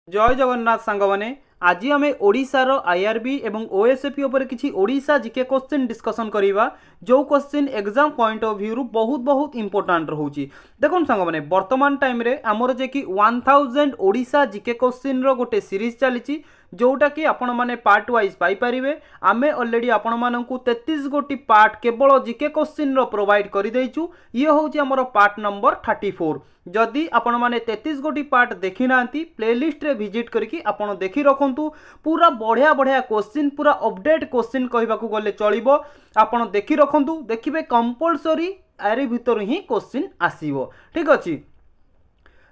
जय जगन्नाथ सांग माने आज आम ओडिशार आईआरबी एवं ओएसएपी उपर किसी ओडिशा जीके क्वेश्चन डिस्कसन करिबा जो question exam point of view बहुत बहुत इंपोर्टेंट रहउची। देखो सांग माने वर्तमान टाइम रे हमर जे कि 1000 ओडिशा जीके क्वेश्चन रो गोटे सीरीज चलीची जोटा कि आपण माने पार्ट वाइज पाई परिवे। आमे ऑलरेडी आपण माननकु 33 गोटी पार्ट केवल जीके क्वेश्चन रो प्रोवाइड करि दैचु। ये होची हमर पार्ट नंबर 34। जदि आपण माने 33 गोटी पार्ट देखि नांती प्लेलिस्ट रे विजिट करके आपण देखि रखंतु। पूरा बढ़िया बढ़िया क्वेश्चन पूरा अपडेट क्वेश्चन कहबाकू गले चलिबो। आपण देखि रखंतु, देखिबे कंपलसरी आरी भितर ही क्वेश्चन आसीबो। ठीक अछि।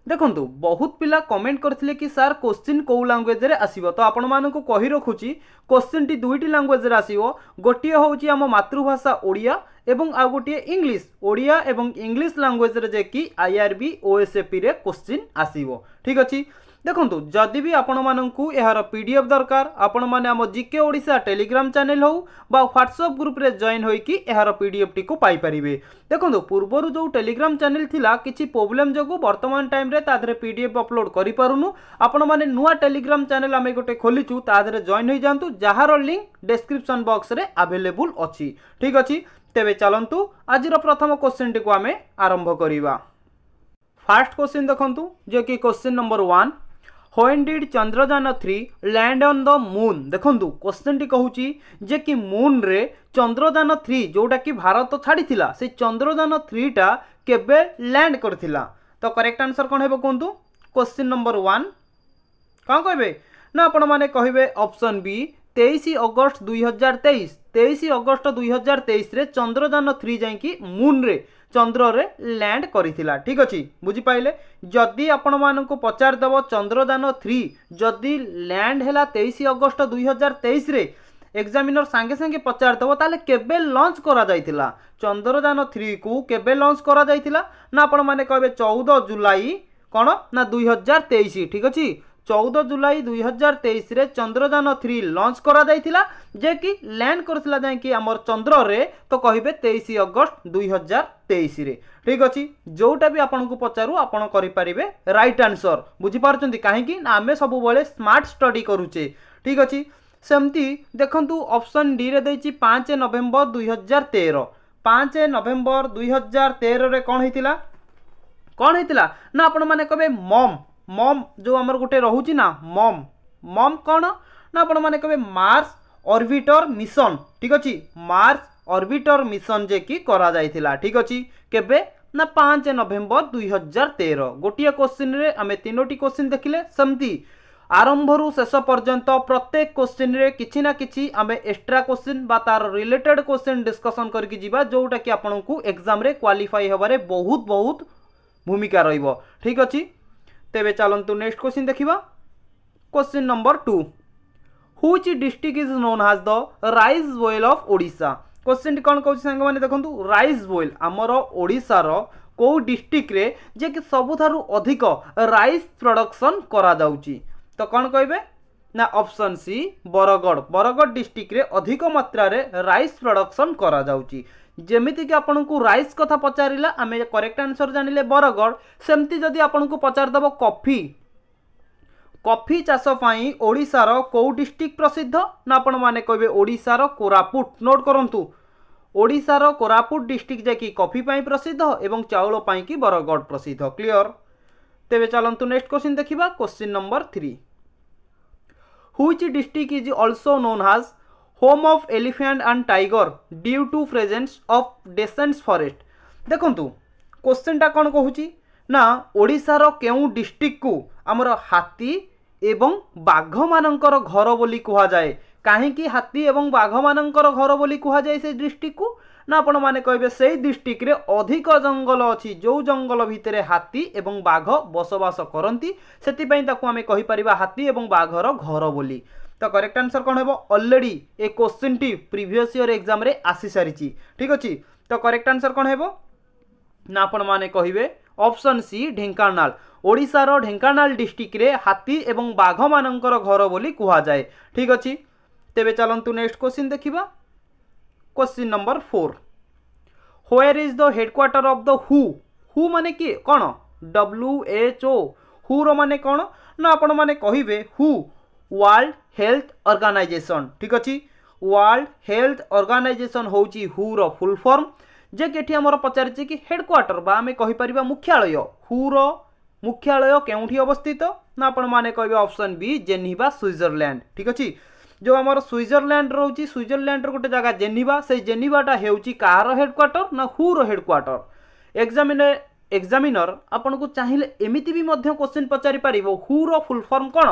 देखंतु बहुत पिला कमेंट करथिले कि सर क्वेश्चन को लैंग्वेज रे आसीबो, तो आपण मानकु कहि रखुची क्वेश्चन टी दुईटी लैंग्वेज रे आसीबो। गोटिए होची हम मातृभाषा ओडिया एवं आ गोटिए इंग्लिश। ओडिया एवं इंग्लिश लैंग्वेज रे जे कि आईआरबी ओएसएपी रे क्वेश्चन आसीबो। ठीक अछि। देखंतु जदि भी आपण मानकु एहार पीडीएफ दरकार आपण माने हम जीके ओडिशा टेलीग्राम चैनल हो बा व्हाट्सएप ग्रुप रे जॉइन होई कि एहार पीडीएफ टी को पाई परिबे। देखंतु पूर्वरु जो टेलीग्राम चैनल थिला किछि प्रॉब्लम जगु वर्तमान टाइम रे तादरे पीडीएफ अपलोड करि पारुनु। आपण माने नुवा टेलीग्राम चैनल आमे गोटे खोलिचु, तादरे जॉइन होई जांतु, जहार लिंक डिस्क्रिप्शन बॉक्स रे अवेलेबल अछि। ठीक अछि। तेबे चलंतु आजिर प्रथम क्वेश्चन टी को आमे आरंभ करिवा। फर्स्ट क्वेश्चन देखंतु जे कि question number 1, When did Chandrayaan 3 land on the moon. देखंतु क्वेश्चन टी कहूची जे कि मून रे चंद्रयान 3 जोटा कि भारत छाड़ी थिला से चंद्रयान 3 टा केबे लैंड करथिला। तो करेक्ट आंसर कोन हेबो कोंतु। क्वेश्चन नंबर 1 कोन कहबे ना आपण माने कहबे ऑप्शन बी 23 अगस्त 2023। 23 अगस्त 2023 रे चंद्रयान 3 जाई कि मून रे चंद्र रे लैंड करिथिला। ठीक अछि। बुझी पाइले। जदि आपण मानकु पचार दबो चंद्रयान 3 जदि लैंड हैला 23 अगस्त 2023 रे एग्जामिनर सांगे सांगे पचार दबो ताले केबे लॉन्च करा जायतिला चंद्रयान 3 को केबे लॉन्च करा जायतिला ना आपण माने कहबे 14 जुलाई कोन ना 2023। ठीक अछि। 14 जुलाई 2023 रे चंद्रयान 3 लॉन्च करा जायतिला जे कि लैंड करथिला जाय कि हमर चंद्र रे तो कहबे 23 अगस्त 2023 रे। ठीक अछि। जोटा भी आपन को पचारू आपन करि परिबे राइट आंसर। बुझी पारचंती काहे कि आमे सब बेले स्मार्ट स्टडी करूचे। ठीक अछि। सेमती देखंतु ऑप्शन डी रे दैछि 5 नवंबर 2013। 5 नवंबर 2013 रे कोन हेतिला ना आपण माने कहबे मॉम जो हमर गोटे रहूची ना मॉम कोन ना आपण माने कहबे मार्स ऑर्बिटर मिशन। ठीक अछि। मार्स ऑर्बिटर मिशन जे कि करा जायतिला। ठीक अछि। केबे ना 5 नवंबर 2013। गोटिया क्वेश्चन रे आमे तीनोटी क्वेश्चन देखिले। समती आरंभरू शेष पर्यंत प्रत्येक क्वेश्चन रे किछि ना किछि आमे एक्स्ट्रा क्वेश्चन बा तार रिलेटेड क्वेश्चन डिस्कशन करके जीवा जोटा कि आपनकु एग्जाम रे क्वालिफाई हबारे बहुत बहुत भूमिका रहिबो। ठीक अछि। तेबे चलंतु नेक्स्ट क्वेश्चन देखिबा। Question number 2, which district is known as the rice bowl of Odisha. Question कौन कहूँ सांग माने देखंतु राइस बोल आमर ओडिशा रो को डिस्ट्रिक्ट रे जे कि सबुठारु अधिक राइस प्रोडक्शन करा जाउची। तो कौन कहबे ना ऑप्शन सी बरगढ़ डिस्ट्रिक्ट रे अधिक मात्रा रे राइस प्रोडक्शन करा जाउची। जेमिति कि आपन को राइस कथा पचारिला आमे करेक्ट आंसर जानिले बरगढ़। सेमती जदि आपन को पचार दबो कॉफी चाष पाई ओडिशार को डिस्ट्रिक्ट प्रसिद्ध ना आपण माने कहबे ओडिशार कोरापुट। नोट करंतु ओडिशार कोरापुट डिस्ट्रिक्ट जे कि कॉफी पाई प्रसिद्ध एवं चाउल पाई कि बरगढ़ प्रसिद्ध। क्लियर। तेबे चलंतु नेक्स्ट क्वेश्चन देखिबा। Question number 3, which district is also known as home of elephant and tiger due to presence of dense forest. देखंतु क्वेश्चन टा कोन कहूची ना ओडिशार केउ डिस्ट्रिक्ट को हमर हाथी एवं बाघ मानकर घर बोली कुहा जाए। काहे कि हाथी एवं बाघ मानकर घर बोली कुहा जाए से डिस्ट्रिक्ट को ना आपण माने कहबे से डिस्ट्रिक्ट रे अधिक जंगल अछि जो जंगल भितरे हाथी एवं बाघ बसवास करंती सेति पई ताकू आमे कहि परिबा हाथी एवं बाघर घर बोली। तो करेक्ट आंसर कौन है ऑलरेडी ए क्वेश्चन टी प्रीवियस ईयर एग्जाम रे आसी सारी। ठीक अच्छे। तो करेक्ट आंसर कौन है ना आपण माने कहिबे ऑप्शन सी ढेंकानाल। ओडिशार ढेंकानाल डिस्ट्रिक्ट रे हाथी एवं बाघ मानकर घर बोली कुहा जाए। ठीक अच्छे। तेबे चलंतु नेक्स्ट क्वेश्चन देखिबा। Question number 4, where is the headquarter of the who माने कि कौन WHO हु रो माने कौन ना आपण माने कहिबे हु वर्ल्ड हेल्थ ऑर्गेनाइजेशन ठीक अछि वर्ल्ड हेल्थ ऑर्गेनाइजेशन होची हु रो फुल फॉर्म जे केठी हमर पचारिछि कि हेडक्वार्टर बा आमे कहि परिबा मुख्यालय हु रो मुख्यालय केउठी अवस्थित ना आपण माने कहिबे ऑप्शन बी जेनेवा स्विट्जरलैंड ठीक अछि जो हमर स्विट्जरलैंड रोची स्विट्जरलैंड रो गोटे जगह जेनेवा से जेनेवाटा हेउची कार हेडक्वार्टर ना हु रो हेडक्वार्टर एग्जामिनर आपन को चाहिए एमिति भी मध्य क्वेश्चन पचारि पारिबो हु रो फुल फॉर्म कोन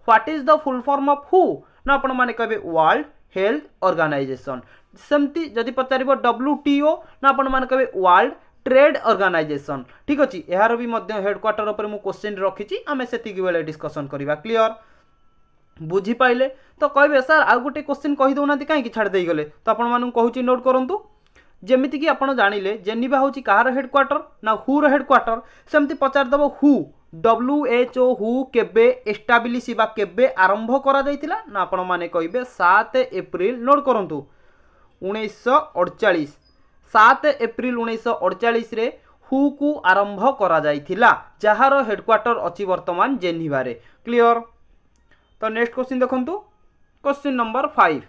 what is the full form of हु ना आपण माने कहबे वर्ल्ड हेल्थ ऑर्गेनाइजेशन सेमती जदि पचारिबो WTO ना आपण माने कहबे वर्ल्ड ट्रेड ऑर्गेनाइजेशन ठीक अछि एहार भी मध्य हेडक्वार्टर ऊपर मु क्वेश्चन रखिछि आमे सेति की बेले डिस्कशन करिबा क्लियर बुझी पाइले तो कहबे सर आ गुटे क्वेश्चन कहि दउनांती काहे कि छाड़ देई गले तो आपण मानु कहूची नोट करंतु जेमिति कि आपण जानिले जेनेवा होची कार हेडक्वार्टर ना हु रो हेडक्वार्टर सेमती पचार दबो हु WHO हु केबे एस्टाब्लिश बा केबे आरंभ करा जाइतिला ना आपण माने कहिबे 7 एप्रिल नोट करंतु 1948 7 एप्रिल 1948 रे हु को आरंभ करा जाइतिला जहार हेडक्वार्टर अछि वर्तमान जेनेवा रे क्लियर तो नेक्स्ट क्वेश्चन देखंतु question number 5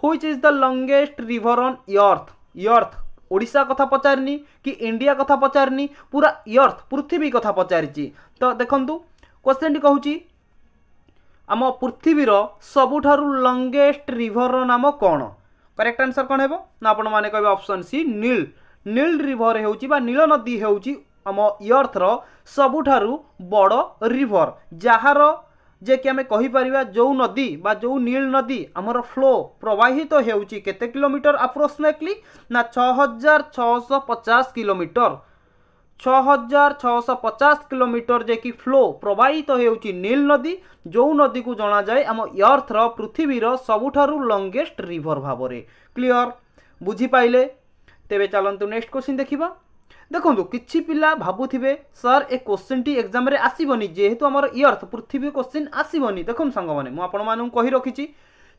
which is the longest river on earth Odisha कथा पचारनी कि इंडिया कथा पचारनी पूरा अर्थ पृथ्वी कथा पचारिची तो देखंतु क्वेश्चन टी कहूची आम पृथ्वीर सबुठारु लॉन्गेस्ट रिवर नाम कौन करेक्ट आंसर कौन हेबो ना आपण माने कहबे ऑप्शन सी नील रिवर हेउची बा नील नदी हेउची आम अर्थ रो सबुठारु बड़ रिवर जहार जे कि आमे कहि परिबा जो नदी बा जो नील नदी हमर फ्लो प्रवाहित हेउची केते किलोमीटर अप्रोक्सीमेटली ना 6650 किलोमीटर 6650 किलोमीटर जे कि फ्लो प्रवाहित हेउची नील नदी जो नदी को जाना जाए आम अर्थ रो पृथ्वी रो सबुठारु लॉन्गेस्ट रिवर भाबरे क्लियर बुझी पाइले तेबे चलंतु नेक्स्ट क्वेश्चन देखिबा देखो किछि पिला भाबुथिबे सर ए क्वेश्चन टी एग्जाम रे आसीबनी जेहेतु हमर अर्थ पृथ्वी क्वेश्चन आसीबनी देखो संग माने मु आपण मानु कहि रखिछि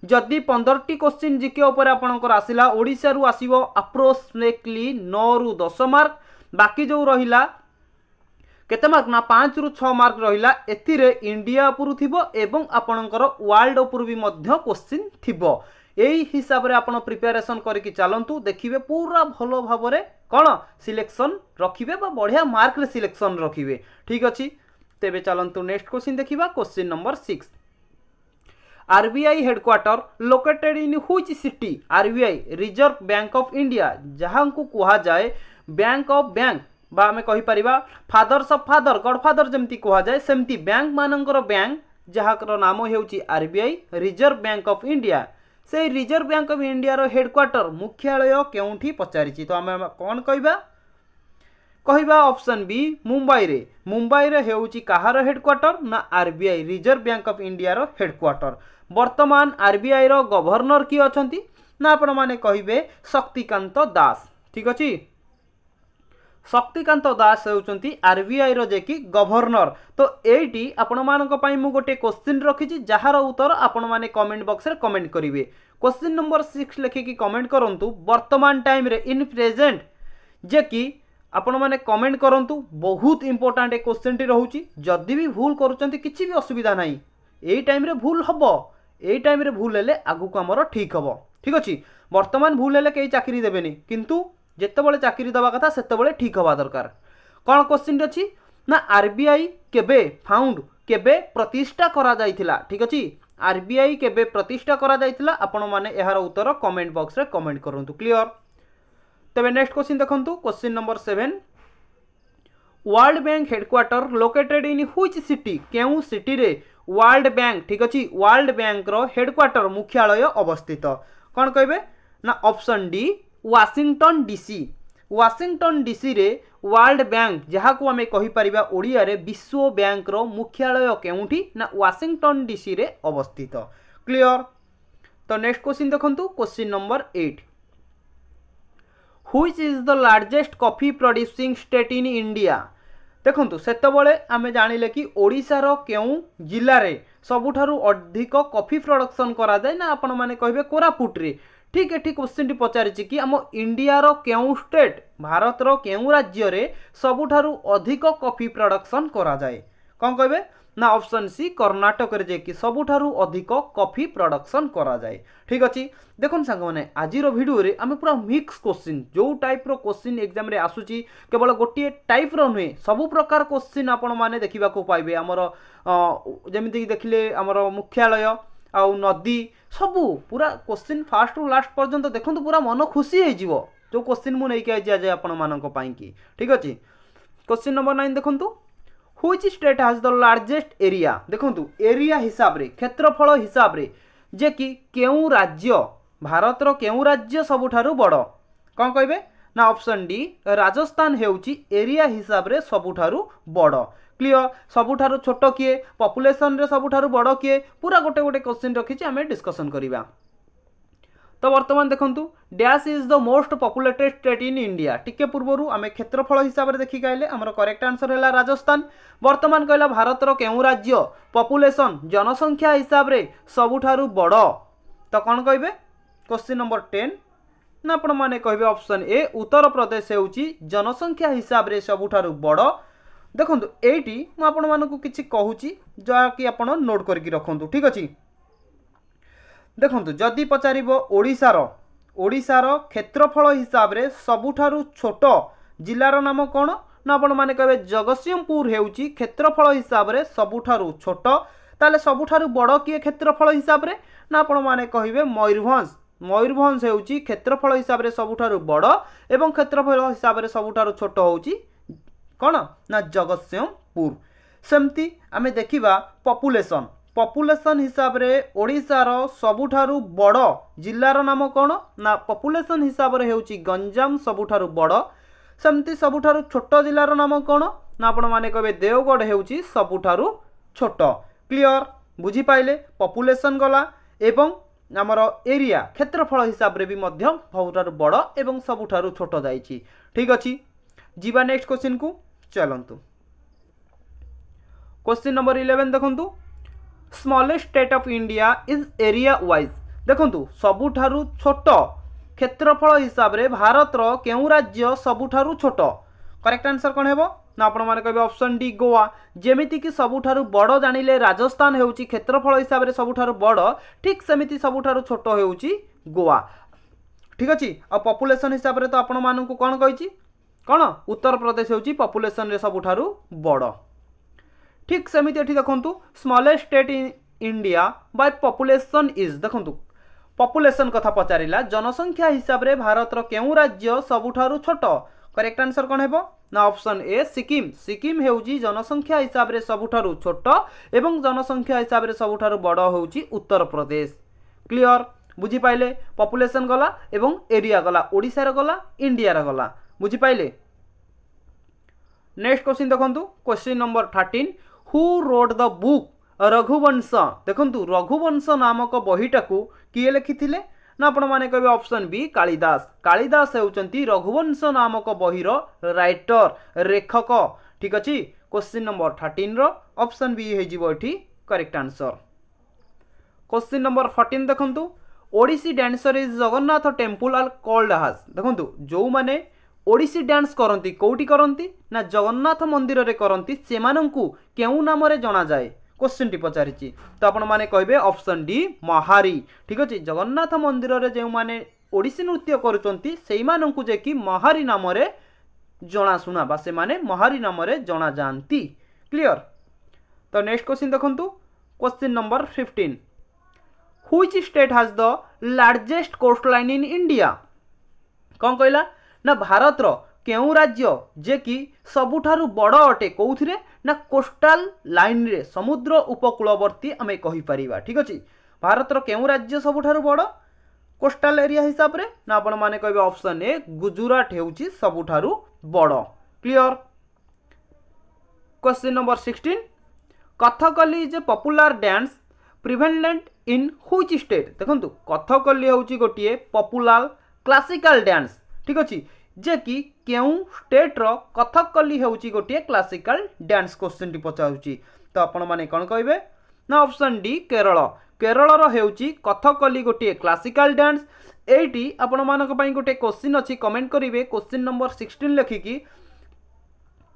जदि 15 टी क्वेश्चन जीके ऊपर आपनकर आसिला ओडिसा रु आसीबो अप्रोक्सीमेटली 9 रु 10 मार्क बाकी जो रहिला केते मार्क ना 5 रु 6 मार्क रहिला एथिरे इंडिया उपुरु थिबो एवं आपनकर वर्ल्ड उपुरु भी मध्य क्वेश्चन थिबो एही हिसाब रे आपण प्रिपरेशन करके चलंतु देखिबे पूरा भलो भाबरे कोन सिलेक्शन रखिबे बा बढ़िया मार्क रे सिलेक्शन रखिबे ठीक अछि तेबे चलंतु नेक्स्ट क्वेश्चन देखिबा question number 6 RBI headquarter located in which city RBI reserve bank of India जहां को कहा जाए बैंक ऑफ बैंक बा हमें कहि परिबा फादर्स ऑफ फादर गॉडफादर जेमती कहा जाए सेमती बैंक मानकर बैंक जहाकर नाम हेउची RBI reserve bank of India से रिजर्व बैंक ऑफ इंडिया रो हेडक्वार्टर मुख्यालय केउठी पचारिछि तो हमें कोन कहबा ऑप्शन बी मुंबई रे हेउची कहार हेडक्वार्टर ना RBI reserve bank of India रो हेडक्वार्टर वर्तमान RBI रो गवर्नर की अछंती ना आपण माने कहिबे शक्तिकांत दास ठीक अछि शक्तिकांत दास होउचंती RBI रो जे कि गवर्नर तो एटी आपण मानक पई मु गोटे क्वेश्चन रखिछि जहार उत्तर आपण माने कमेंट बॉक्स रे कमेंट करिवे क्वेश्चन नंबर 6 लिखि कि कमेंट करंतु वर्तमान टाइम रे इन प्रेजेंट जे कि आपण माने कमेंट करंतु बहुत इंपोर्टेंट ए क्वेश्चन टी रहउची जदी भी भूल करूचंती किछि भी असुविधा नाही एई टाइम रे भूल हबो एई टाइम रे भूल हेले आगु को हमर ठीक हबो ठीक अछि वर्तमान भूल हेले केई चाकरी देबेनी किंतु जेतेबेले चाकरी दबा कथा सेतेबेले ठीक हवा दरकार कोन क्वेश्चन अछि ना RBI केबे फाउंड केबे प्रतिष्ठा करा जाइथिला ठीक अछि RBI केबे प्रतिष्ठा करा जाइथिला आपण माने एहार उत्तर कमेंट बॉक्स रे कमेंट करंतु क्लियर तबे नेक्स्ट क्वेश्चन देखंतु question number 7 world bank headquarter located in which city केउ सिटी रे वर्ल्ड बैंक ठीक अछि वर्ल्ड बैंक रो हेडक्वार्टर मुख्यालय अवस्थित कोन कहबे ना ऑप्शन डी वाशिंगटन डीसी रे वर्ल्ड बैंक जहाँ को आम कहि परिबा ओडिया रे विश्व बैंक रो मुख्यालय केउठी ना वाशिंगटन डीसी रे अवस्थित क्लियर तो नेक्स्ट क्वेश्चन देखंतु question number 8 which is the largest coffee producing state in India देखंतु सेतबेले आमे जानिले कि ओडिसा रो केउ जिल्ला रे सबुठारु अधिक कॉफी प्रोडक्शन करा जाय ना आपण माने कहबे कोरापुट रे ठीक है ठीक क्वेश्चन टी पचारिछि कि आम इंडिया रो केउ स्टेट भारत रो केउ राज्य रे सबुठारु अधिक कॉफी प्रोडक्शन करा जाय कौन कहे ना ऑप्शन सी कर्णाटक रे जेकी सबुठारु अधिक कॉफी प्रोडक्शन करा जाए। ठीक अच्छे देखो सांग मैंने आज भिडियो रे आम पूरा मिक्स क्वेश्चन जो टाइप रो क्वेश्चन एग्जाम रे आसुची केवल गोटे टाइप रो नुहे सबु प्रकार क्वेश्चन आपण माने देखा पाइबे आमर जमीक देखिले आमर मुख्यालय आउ नदी सबू पूरा क्वेश्चन फास्ट रु लास्ट पर्यंत देखो पूरा मन खुशी हो जो क्वेश्चन मुझे आज आपण मानक की। ठीक अच्छे क्वेश्चन नंबर 9 देखो which state has the largest area देखो एरिया हिसाब रे क्षेत्रफल हिसाब रे जे कि केउ राज्य भारत रो केउ राज्य सबुठारु बड़ कौन कहे ना ऑप्शन डी राजस्थान हेउची एरिया हिसाब रे सबुठारु बड़। क्लियर सबुठारु छोट किए पॉपुलेशन रे सबुठारु बड़ किए पूरा गोटे गोटे क्वेश्चन रखी आम डिस्कसन करवा। तो बर्तमान देखंतु dash is the most populated state in India टिके पूर्व आम क्षेत्रफल हिसाब से देखिक आइले आमर करेक्ट आंसर है राजस्थान। बर्तमान कहला भारत रो केउ राज्य पॉपुलेशन जनसंख्या हिसाब से सबुठारु बड़ तो कौन कहे क्वेश्चन नंबर 10 ना आपण माने कहे ऑप्शन ए उत्तर प्रदेश हेउची जनसंख्या हिसाब से सबुठारु बड़। देखो एटी मु आपण मानकु किछि कहूची जा कि आपण नोट करके रखंतु। ठीक अछि देखो जदि पचार ओडिशार क्षेत्रफल हिसाब रे सबुठारु छोट जिलार नाम कौन ना आपण माने कहे जगतसिंहपुर हेउची क्षेत्रफल हिसाब रे सबुठारु छोट ताले सबुठारु बड़ किए क्षेत्रफल हिसाब रे ना आपण माने कहिबे मयूरभंज हेउची क्षेत्रफल हिसाब रे सबुठारु बड़ एवं क्षेत्रफल हिसाब रे सबुठारु छोट होउची कौन ना जगतसिंहपुर। सेमती आमे देखिबा पॉपुलेशन हिसाब रे ओडिशार सबुठारु बड़ जिल्लार नाम कौन ना पॉपुलेशन हिसाब रे हेउची गंजाम सबुठारु बड़। सेमती सबुठारु छोट जिल्लार नाम कौन ना आपण माने कहबे देवगढ़ हेउची सबुठारु छोट। क्लियर बुझी पाइले पॉपुलेशन गला एवं आमर एरिया क्षेत्रफल हिसाब रे भी मध्य सबुठारु बड़ एवं सबुठारु छोट जाइछि। ठीक अछि जीवा नेक्स्ट क्वेश्चन को चलंतु। क्वेश्चन नंबर 11 देखंतु smallest state of India is area wise देखंतु सबुठारु छोट क्षेत्रफल हिसाब रे भारत रो केउ राज्य सबुठारु छोट करेक्ट आंसर कौन हेबो ना आपण माने कहबे ऑप्शन डी गोवा। जेमिति कि सबुठारु बड़ जानिले राजस्थान हेउची क्षेत्रफल हिसाब रे सबुठारु बड़ ठीक सेमिति सबुठारु छोट हेउची गोवा। ठीक अछि आ पॉपुलेशन हिसाब रे तो आपण मानकु कोन कहिची कौन उत्तर प्रदेश हेउची पॉपुलेशन रे सबुठारु बड़। ठीक सेमिति एठी देखंतु smallest state in India by population is देखंतु पॉपुलेशन कथा पचारिला जनसंख्या हिसाब रे भारत रो केउ राज्य सबुठारु छोट करेक्ट आंसर कौन हेबो ना ऑप्शन ए सिक्किम हेउची जनसंख्या हिसाब रे सबुठारु छोट एवं जनसंख्या हिसाब रे सबुठारु बड़ हेउची उत्तर प्रदेश। क्लियर बुझी पाइले पॉपुलेशन गला एवं एरिया गला ओडिसा रे गला इंडिया रे गला बुझी पाइले। नेक्स्ट क्वेश्चन देखंतु question number 13 who wrote the book Raghuvansh देखंतु रघुवंश नामक बहीटा को किए लिखिथिले ना आपण माने कहबे ऑप्शन बी कालिदास हेउचंती रघुवंश नामक बहीर राइटर लेखक। ठीक अछि क्वेश्चन नंबर 13 रो ऑप्शन बी हे जिवो एठी करेक्ट आंसर। क्वेश्चन नंबर 14 देखंतु Odissi dancer is Jagannath temple are called as देखंतु जो माने ओडिसी डांस करंती कोउटी करंती ना जगन्नाथ मंदिर रे करंती सेमानंकु केउ नाम रे जणा जाय क्वेश्चन टी पचारिची तो आपण माने कहबे ऑप्शन डी महारी। ठीक अछि जगन्नाथ मंदिर रे जे माने ओडिसी नृत्य करूचंती सेई मानंकु जे कि महारी नाम रे जणा सुना बा से माने महारी नाम रे जणा जानती। क्लियर तो नेक्स्ट क्वेश्चन देखंतु question number 15 which state has the largest coastline in India कौन कहला ना भारत रो केउ राज्य जे कि सबुठारु बड़ अटे कौथिरे ना कोस्टल लाइन रे समुद्र उपकूलवर्ती आमे कहि परिबा। ठीक अछि भारत रो केउ राज्य सबुठारु बड़ कोस्टल एरिया हिसाब रे ना आपण माने कहबे ऑप्शन ए गुजरात हेउची सबुठारु बड़। Clear question number 16 Kathakali is a popular dance prevalent in which state देखंतु कथकली हेउची गोटिए पॉपुलर क्लासिकल डांस। ठीक अछि जे कि केउ स्टेट रो कथकली हेउची गोटिए क्लासिकल डांस क्वेश्चन टी पचाउची तो आपण माने कोन कहबे ना ऑप्शन डी केरल रो हेउची कथकली गोटिए क्लासिकल डांस। एटी आपण मानक पई गोटे क्वेश्चन अछि कमेंट करिवे क्वेश्चन नंबर 16 लिखिकी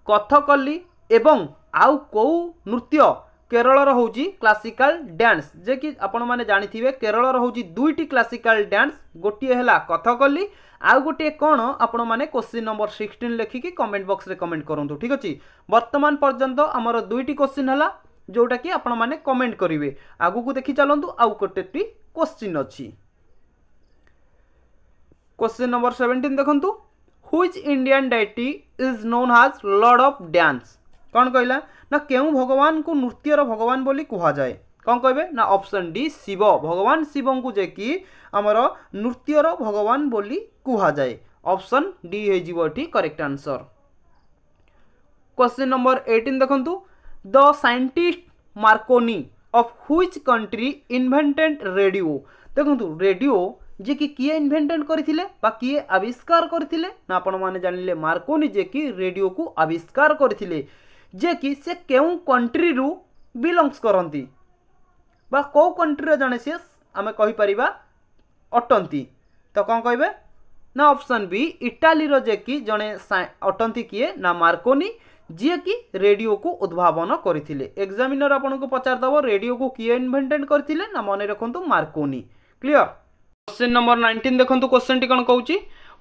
कथकली एवं आउ को नृत्य केरल होची क्लासिकल डांस जे कि आपण माने जानिथिबे केरल होची दुईटी क्लासिकल डांस गोटे हैला कथकली आउ गोटे कौन आपण माने क्वेश्चन नंबर 16 लिखिकी कमेंट बॉक्स रे कमेंट करंतु ठीक अछि वर्तमान पर्यंत हमर दुईटी क्वेश्चन हैला जोटा कि आपण माने कमेंट करिवे आगु को देखि चलंतु आउ गोटेटी क्वेश्चन अछि क्वेश्चन नंबर 17 देखंतु which Indian deity is known as lord of dance कौन कहला ना केउ भगवान को नृत्यर भगवान बोली कहा जाए कौन कहबे ना ऑप्शन डी शिव भगवान शिव को जे कि हमर नृत्यर भगवान बोली कहा जाए ऑप्शन डी हे जीवो एठी करेक्ट आंसर क्वेश्चन नंबर 18 देखंतु the scientist Markovnikov of which country invented radio देखंतु रेडियो जे कि किए इन्वेंटेड करथिले बा किए आविष्कार करथिले ना आपण माने जानिले मार्कोनी जे कि रेडियो को आविष्कार करथिले जे कि से केउ कंट्री रु बिलोंग्स करंती बा को कंट्री रे जाने से आमे कहि परिबा अटंती तो कौन कहबे ना ऑप्शन बी इटाली रो जे कि जने अटंती किए ना मार्कोनी जे कि रेडियो को उद्भावन करथिले एग्जामिनर आपन को पचार दबो रेडियो को किए इन्वेंटेड करथिले ना मने रखंतु मार्कोनी क्लियर क्वेश्चन नंबर 19 देखंतु क्वेश्चन टी कोन कहउची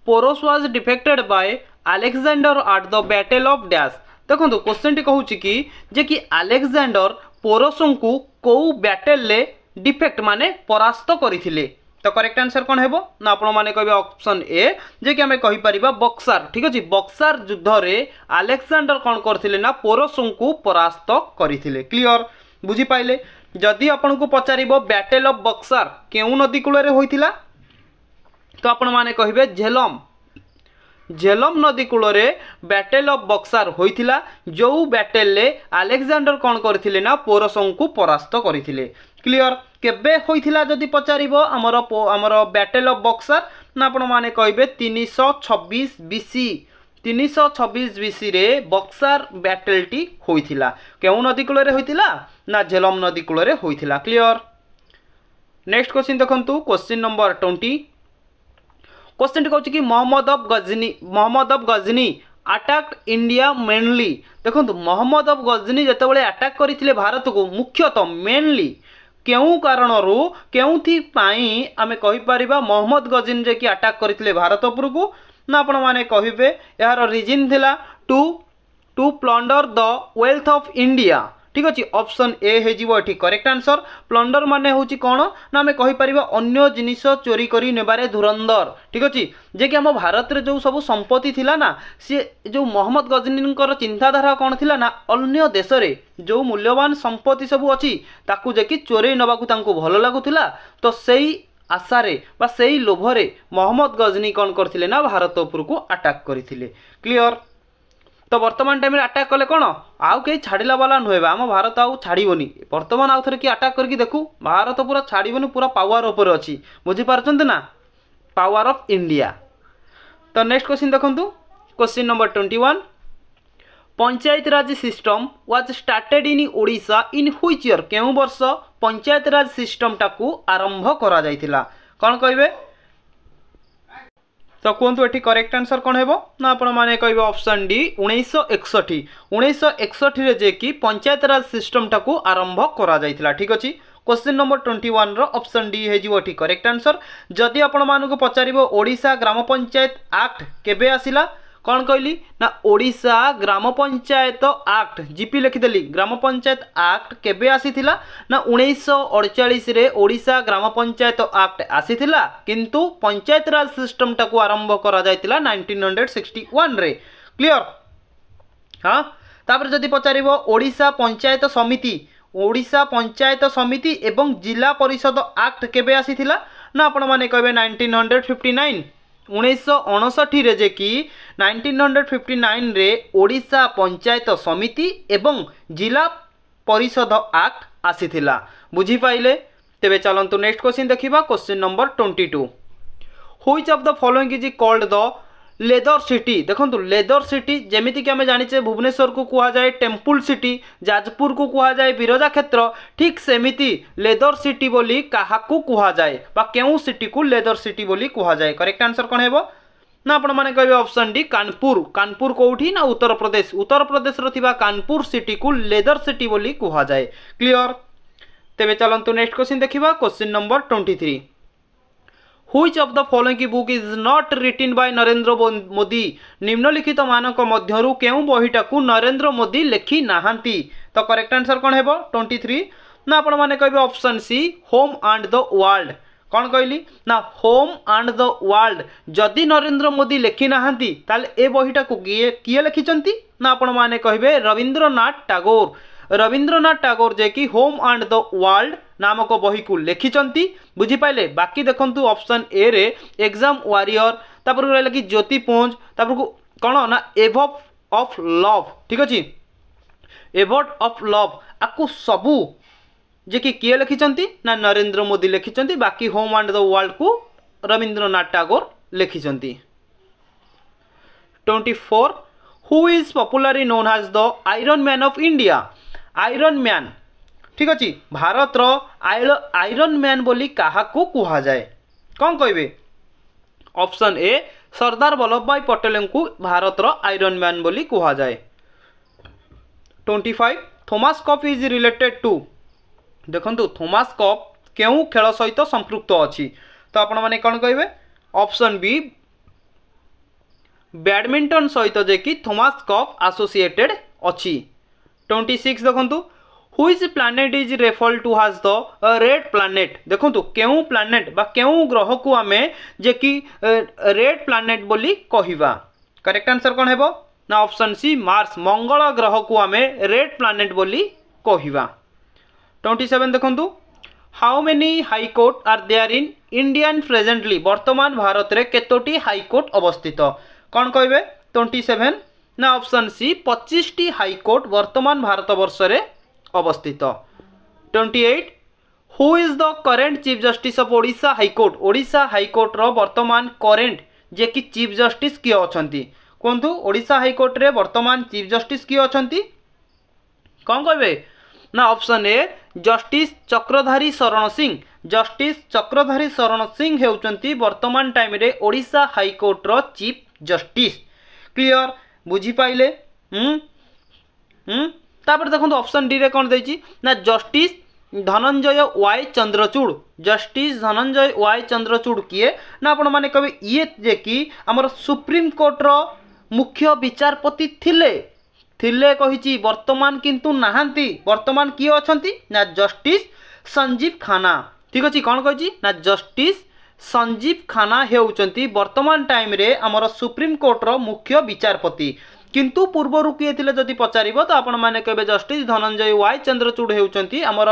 Porus was defeated by Alexander at the battle of dash देखंतु क्वेश्चन टी कहउची कि अलेक्जेंडर पोरसों को को बैटल ले डिफेक्ट माने परास्त करथिले तो करेक्ट आंसर कौन हेबो ना आपण माने कहबे ऑप्शन ए जे कि हमें कहि परिबा बक्सर ठीक अछि बक्सर युद्ध रे अलेक्जेंडर कौन करथिले ना पोरसों को परास्त करथिले क्लियर बुझी पाइले जदि आपण को पचारिबो बैटल ऑफ बक्सर केउ नदी कूल रे होइतिला तो आपण माने कहिबे झेलम झेलम नदी कूल रे बैटल ऑफ बक्सर होइतिला जो बैटल ले अलेक्जेंडर कौन करथिले ना पोरसों को परास्त करथिले क्लियर केबे होइतिला जदि पचारिबो हमर बैटल ऑफ बक्सर ना आपण माने कहिबे 326 बीसी 326 बीसी रे बक्सर बैटल टी होइतिला केउ नदी कूल रे होइतिला ना झेलम नदी कूल रे होइतिला क्लियर नेक्स्ट क्वेश्चन देखंतु क्वेश्चन नंबर 20 क्वेश्चन टी कहउची कि Mohammad of Ghazni attacked India mainly देखंतु मोहम्मद ऑफ गजनी जेतेबेले अटैक करथिले भारत को मुख्यतः मेनली केउ कारणरू केउथि पाई आमे कहि परिबा मोहम्मद गजनी जे कि अटैक करथिले भारत उपर को ना आपण माने कहिबे यार रीजन थिला to plunder the wealth of India ठीक अछि ऑप्शन ए हे जीवो एठी करेक्ट आंसर प्लंडर माने होची कोन ना हमें कहि परिबा अन्य जिनिस चोरी करी नेबारे धुरंधर ठीक अछि जे कि हम भारत रे जो सब संपत्ति थिला ना से जो मोहम्मद गजनीकर चिंताधारा कोन थिला ना अन्य देश रे जो मूल्यवान संपत्ति सब अछि ताकू जे कि चोरी नबाकू तांको भलो लागुथिला तो सेही आशारे बा सेही लोभरे मोहम्मद गजनी कोन करथिले ना भारत उपर को अटैक करथिले क्लियर तो वर्तमान टाइम अटैक कले कौन आउ कहीं छाड़ा वाला नुहे आम भारत आउ छाड़बनी बर्तमान आउ थे कि अटैक करके देखू भारत पूरा छाड़बनी पूरा पावर उपर अच्छी बुझीपार ना पावर ऑफ इंडिया तो नेक्स्ट क्वेश्चन देखूँ question number 21 panchayat Raj system was started in Odisha in which year केउ वर्ष पंचायत राज सिस्टम टाकू आरंभ करा जायतिला कौन कहबे तो कहतु ये करेक्ट आंसर कौन है ना आपण मैंने कहे ऑप्शन डी 1961 रे जे कि पंचायत राज सिस्टम टाकू आरंभ करा जायतिला ठीक अछि क्वेश्चन नंबर 21 रो ऑप्शन डी हे जीवो ठीक करेक्ट आंसर जदि आपण मानको पचारिबो ओडिशा ग्राम पंचायत एक्ट केबे आसिला कौन कहली ना ओडिशा ग्राम पंचायत एक्ट जीपी लिखिदेली ग्राम पंचायत एक्ट केबे आसीथिला ना 1948 रे ओडिशा ग्राम पंचायत एक्ट आसीथिला किंतु पंचायत राज सिस्टम टाकू आरंभ करा जायतिला 1961 रे क्लियर हाँ तापर जदि पचारिबो ओडिशा पंचायत समिति एवं जिला परिषद एक्ट केबे आसीथिला ना आपण माने कहबे 1959 1959 रे जे कि 1959 रे ओडिशा पंचायत समिति एवं जिला परिषद एक्ट आसीथिला बुझी पाइले तेबे चलंतु नेक्स्ट क्वेश्चन देखिबा question number 22 which of the following is called the leather city देखंतु लेदर सिटी जेमिति कि हमें जानिचे भुवनेश्वर को कुहा जाए टेम्पल सिटी जाजपुर को कुहा जाए बिरजा क्षेत्र ठीक सेमिति लेदर सिटी बोली काहाकू कुहा जाए बा केउ सिटी को लेदर सिटी बोली कुहा जाए करेक्ट आंसर कोन हेबो ना आपण माने कहबे ऑप्शन डी कानपुर। कानपुर कोठी ना उत्तर प्रदेश। उत्तर प्रदेश रो थिबा कानपुर सिटी को लेदर सिटी बोली कुहा जाए। क्लियर। तेबे चलंतु नेक्स्ट क्वेश्चन देखिबा। Question number 23। Which of the following book is not written by Narendra Modi? निम्नलिखित मानक मध्यरु केउ बहिटाकू नरेंद्र मोदी लेखि नाहांती? तो करेक्ट आंसर कोन हेबो 23 ना आपण माने कहबे option C home and the world. कौन कहली ना होम एंड द वर्ल्ड जदि नरेंद्र मोदी लेखि नाहांती ताले ए बहिटाकू किए लिखिचंती ना आपण माने कहबे रविंद्रनाथ टैगोर। रविंद्रनाथ टैगोर जे कि होम एंड द वर्ल्ड नामक बही को लिखिचंती। बुझी पाइले। बाकी देखंतु ऑप्शन ए रे एग्जाम वॉरियर तापर रहला कि ज्योतिपुंज तापर को कोन ना एवॉर्ड ऑफ लव। ठीक अछि एवॉर्ड ऑफ लव आकु सबु जे कि किए लिखिचंती ना नरेंद्र मोदी लिखिचंती। बाकी होम एंड द वर्ल्ड को रविंद्रनाथ टैगोर लिखिचंती। 24 who is popularly known as the iron man of India? Iron man ठीक अच्छे भारत रो आयरन मैन बोली काहाकू कुहा जाए? कौन कहबे ऑप्शन ए सरदार वल्लभ भाई पटेल को भारत रो आयरन मैन बोली कुहा जाए। 25 Thomas cup is related to? देखंतु थॉमस कप केउ खेल सहित संपृक्त अछि? तो आपण माने कौन कहबे ऑप्शन बी बैडमिंटन सहित जे कि थॉमस कप एसोसिएटेड अछि। 26 देखंतु Which planet is referred to as the red planet? देखंतु केउ प्लैनेट बा केउ ग्रह को आमे जे कि रेड प्लैनेट बोली कहिबा? करेक्ट आंसर कोन हेबो ना ऑप्शन सी मार्स। मंगल ग्रह को आमे रेड प्लैनेट बोली कहिबा। 27 देखंतु how many high court are there in Indian presently? वर्तमान भारत रे केतोटी हाई कोर्ट अवस्थित? कौन कहबे 27 ना ऑप्शन सी 25 टी हाई कोर्ट वर्तमान भारत वर्ष रे अवस्थित। 28 who is the current chief justice of Odisha high court? Odisha high court रो वर्तमान करेंट जे कि चीफ जस्टिस किए अछंती? कोंतु ओडिशा हाई कोर्ट रे वर्तमान चीफ जस्टिस किए अछंती? कौन कहबे ना option A justice Chakradhari Sharan Singh. Justice Chakradhari Sharan Singh हेउचंती वर्तमान टाइम रे ओडिशा हाई कोर्ट रो चीफ जस्टिस। क्लियर बुझी पाइले? तापर देखो ऑप्शन डी रे कौन देछि ना Justice Dhananjay Y Chandrachud. Justice Dhananjay Y Chandrachud किए ना आपण माने कबे ये जे कि हमर सुप्रीम कोर्ट रो मुख्य विचारपति थिले कहिछि वर्तमान किंतु नाहांती। वर्तमान किए अछंती ना जस्टिस संजीव खाना। ठीक अछि कौन कहिछि ना जस्टिस संजीव खाना हेउचंती वर्तमान टाइम रे हमर सुप्रीम कोर्ट रो मुख्य विचारपति। किंतु पूर्वरु किए थिले जदि पचारिबो तो आपण माने कहबे जस्टिस धनंजय वाई चंद्रचूड़ हेउचंती हमर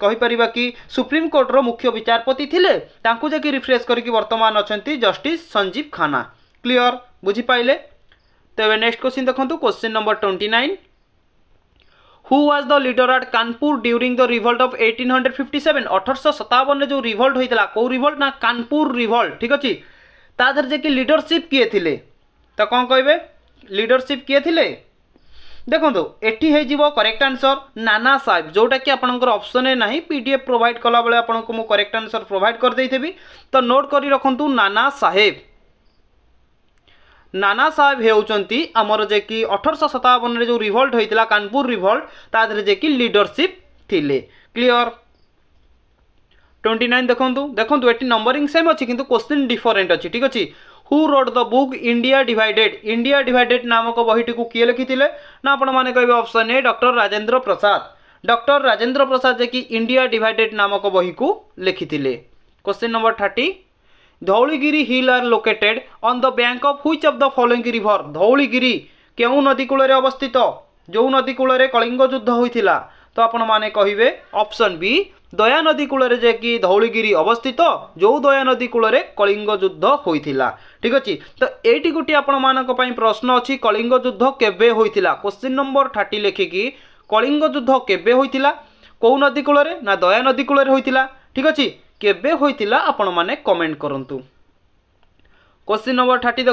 कहि परिबा कि सुप्रीम कोर्ट रो मुख्य विचारपति थिले तांकु जे कि रिफ्रेश करके वर्तमान अछंती जस्टिस संजीव खाना। क्लियर बुझी पाइले? तेबे नेक्स्ट क्वेश्चन देखंतु question number 29 who was the leader at Kanpur during the revolt of 1857? 1857 जो रिवोल्ट होइतला को रिवोल्ट ना कानपुर रिवोल्ट। ठीक अछि तादर जे कि लीडरशिप किए थिले तो कौन कहबे लीडरशिप किए थिले? देखो एटी हो करेक्ट आंसर नाना साहेब जोटा कि आपनकर ऑप्शन है नहीं पीडीएफ प्रोवाइड कला बेले आपनको मु करेक्ट आंसर प्रोवाइड कर देइथेबी। तो नोट करी रखंतु नाना साहेब। नाना साहेब हेउचंती हमर जे कि 1857 रे जो रिवोल्ट होइतला कानपुर रिवोल्ट तादरे जे कि लीडरशिप थिले। क्लियर? 29 देखंतु एटी नंबरिंग सेम अछि किंतु क्वेश्चन डिफरेंट अछि। ठीक अछि who wrote the book India divided? India divided नामक बहीटी को किए लिखिथिले ना आपण माने कहबे option A doctor Rajendra Prasad. Doctor Rajendra Prasad जे कि इंडिया डिवाइडेड नामक बही को लिखिथिले। Question number 30 Dhauligiri hill are located on the bank of which of the following river? Dhauligiri केउ नदी कूल रे अवस्थित? जो नदी कूल रे कलिंग युद्ध होइथिला तो आपण माने कहिबे ऑप्शन बी दया नदी कूल रे जे कि धौलीगिरी अवस्थित जो दया नदी कूल रे कलिंग युद्ध होइथिला। ठीक अछि तो एटी गुटी आपण मानक पई प्रश्न अछि कलिंग युद्ध केबे होइथिला? क्वेश्चन नंबर 30 लेखिकी कलिंग युद्ध केबे होइथिला को नदी कूल रे ना दया नदी कूल रे होइथिला? ठीक अछि केबे होइथिला आपण माने कमेंट करंतु। क्वेश्चन नंबर 30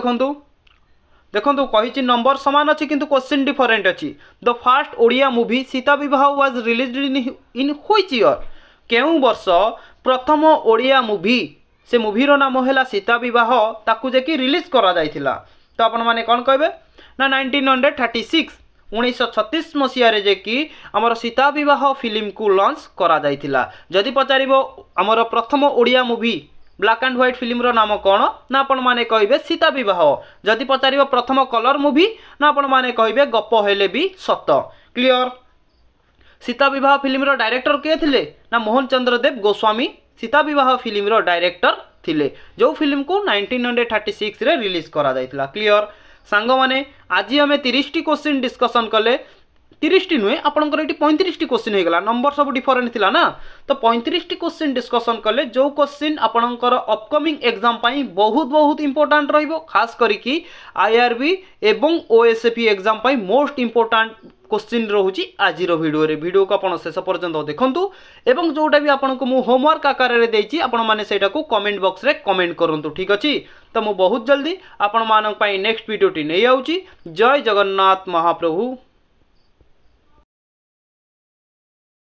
देखंतु कहिछि नंबर समान अछि किंतु क्वेश्चन डिफरेंट अछि। The first Odia movie Sita Bibaha was released in which year? केउ वर्ष प्रथम ओडिया मूवी से मूवीर नाम है सीता बह ताकू जे रिलीज करा जाइथिला। तो आपण माने कौन कहे ना 1936 1936 मसीह जे कि आमर सीता बह फिल्म को लॉन्च करा जाइथिला। जदि पचारिबो आमर प्रथम Odia movie black and white film नाम कौन ना आपण माने कहे सीता बह। जदि पचारिबो प्रथम कलर मूवी ना आपण माने कहे गप हेले भी सत। क्लियर। सीता बह फिल्म डायरेक्टर किए थिले ना मोहन चंद्र देव गोस्वामी सीता बह फिल्म डायरेक्टर थिले जो फिल्म को 1936 रे रिलीज करा जाइथिला। क्लियर। सांग माने आज आम 30 क्वेश्चन डिस्कसन कले 30 नुहे आपंकर ये 35 क्वेश्चन होगा नंबर सब डिफरेंट थिला ना। तो 35 क्वेश्चन डिस्कसन कले जो क्वेश्चन आपंकर अपकमिंग एग्जाम पाई बहुत बहुत इंपोर्टाट रहिबो खास करिकी आईआरबी एवं ओएसएपी एग्जाम पाई मोस्ट इंपोर्टाट क्वेश्चन रोची आज वीडियो को आप शेष पर्यंत देखूँ एवं जोटा भी आपको मु होमवर्क आकार में देती आपण मैंने सेटा को कमेंट बॉक्स रे कमेंट करूँ। ठीक अच्छे। तो मु बहुत जल्दी आपण मानक नेक्स्ट वीडियोटी नहीं आउची। जय जगन्नाथ महाप्रभु।